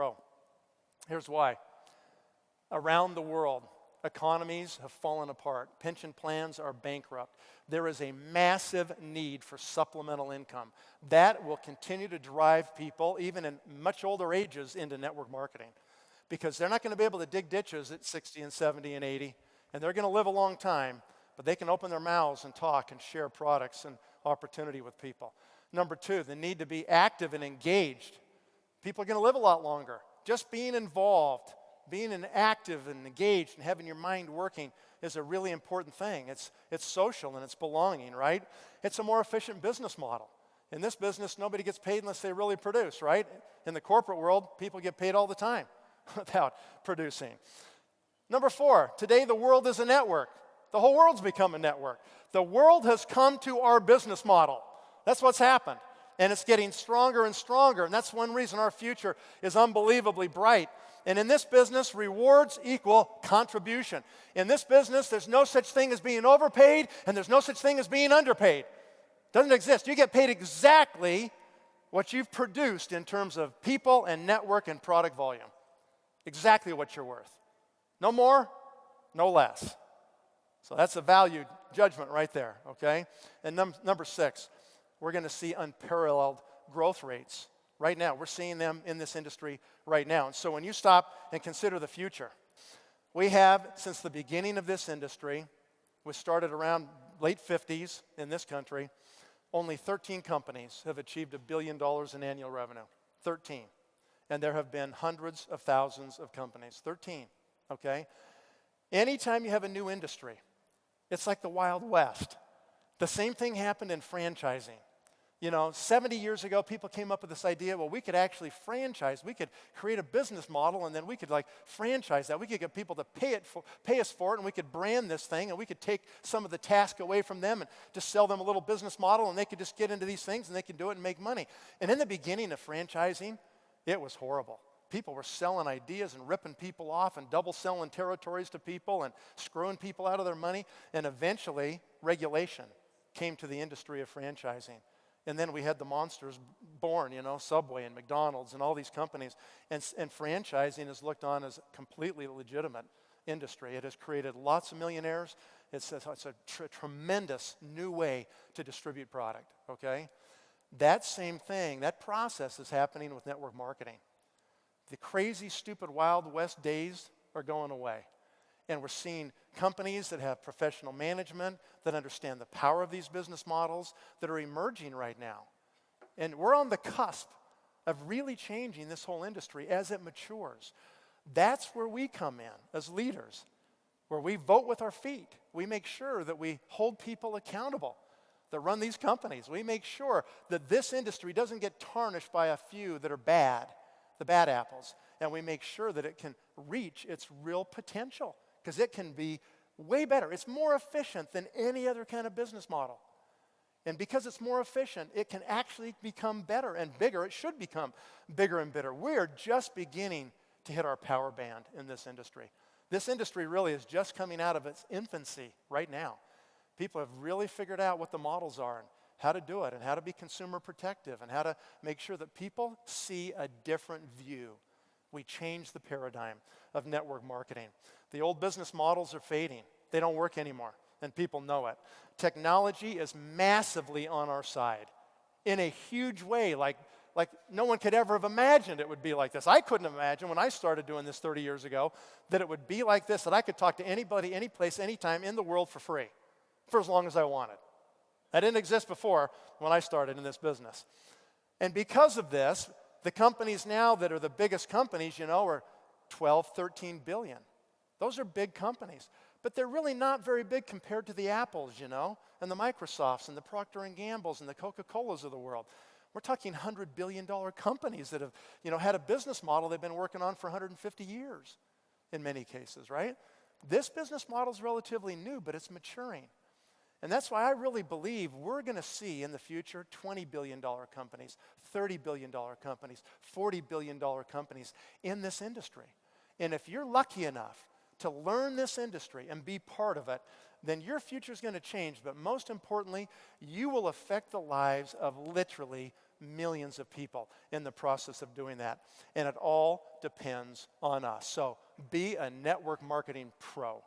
grow. Here's why. Around the world, economies have fallen apart. Pension plans are bankrupt. There is a massive need for supplemental income. That will continue to drive people, even in much older ages, into network marketing. Because they're not going to be able to dig ditches at 60 and 70 and 80, and they're going to live a long time, but they can open their mouths and talk and share products and opportunity with people. Number two, the need to be active and engaged. People are going to live a lot longer. Just being involved, being active and engaged and having your mind working is a really important thing. It's social and it's belonging, right? It's a more efficient business model. In this business, nobody gets paid unless they really produce, right? In the corporate world, people get paid all the time without producing. Number four, today the world is a network. The whole world's become a network. The world has come to our business model. That's what's happened. And it's getting stronger and stronger. And that's one reason our future is unbelievably bright. And in this business, rewards equal contribution. In this business, there's no such thing as being overpaid, and there's no such thing as being underpaid. Doesn't exist. You get paid exactly what you've produced in terms of people and network and product volume. Exactly what you're worth. No more, no less. So that's a value judgment right there, okay? And number six, we're going to see unparalleled growth rates. Right now, we're seeing them in this industry right now. And so when you stop and consider the future, we have, since the beginning of this industry, we started around late 50s in this country, only 13 companies have achieved $1 billion in annual revenue. 13. And there have been hundreds of thousands of companies. 13, okay? Anytime you have a new industry, it's like the Wild West. The same thing happened in franchising. 70 years ago, people came up with this idea, well, we could actually franchise. We could create a business model, and then we could franchise that. We could get people to pay us for it, and we could brand this thing, and we could take some of the task away from them and just sell them a little business model, and they could just get into these things, and they could do it and make money. And in the beginning of franchising, it was horrible. People were selling ideas and ripping people off and double selling territories to people and screwing people out of their money. And eventually, regulation came to the industry of franchising. And then we had the monsters born, Subway and McDonald's and all these companies. And franchising is looked on as a completely legitimate industry. It has created lots of millionaires. It's a tremendous new way to distribute product, okay? That same thing, that process is happening with network marketing. The crazy, stupid, Wild West days are going away. And we're seeing companies that have professional management, that understand the power of these business models, that are emerging right now. And we're on the cusp of really changing this whole industry as it matures. That's where we come in as leaders, where we vote with our feet. We make sure that we hold people accountable that run these companies. We make sure that this industry doesn't get tarnished by a few that are bad, the bad apples. And we make sure that it can reach its real potential, because it can be way better. It's more efficient than any other kind of business model. And because it's more efficient, it can actually become better and bigger. It should become bigger and better. We're just beginning to hit our power band in this industry. This industry really is just coming out of its infancy right now. People have really figured out what the models are and how to do it and how to be consumer protective and how to make sure that people see a different view. We changed the paradigm of network marketing. The old business models are fading. They don't work anymore, and people know it. Technology is massively on our side in a huge way, like no one could ever have imagined it would be like this. I couldn't imagine when I started doing this 30 years ago that it would be like this, that I could talk to anybody, any place, anytime in the world for free, for as long as I wanted. That didn't exist before when I started in this business. And because of this, the companies now that are the biggest companies, are 12, 13 billion. Those are big companies. But they're really not very big compared to the Apples, and the Microsofts and the Procter & Gambles and the Coca-Colas of the world. We're talking $100 billion companies that have, had a business model they've been working on for 150 years in many cases, right? This business model is relatively new, but it's maturing. And that's why I really believe we're going to see in the future $20 billion companies, $30 billion companies, $40 billion companies in this industry. And if you're lucky enough to learn this industry and be part of it, then your future is going to change. But most importantly, you will affect the lives of literally millions of people in the process of doing that. And it all depends on us. So be a network marketing pro.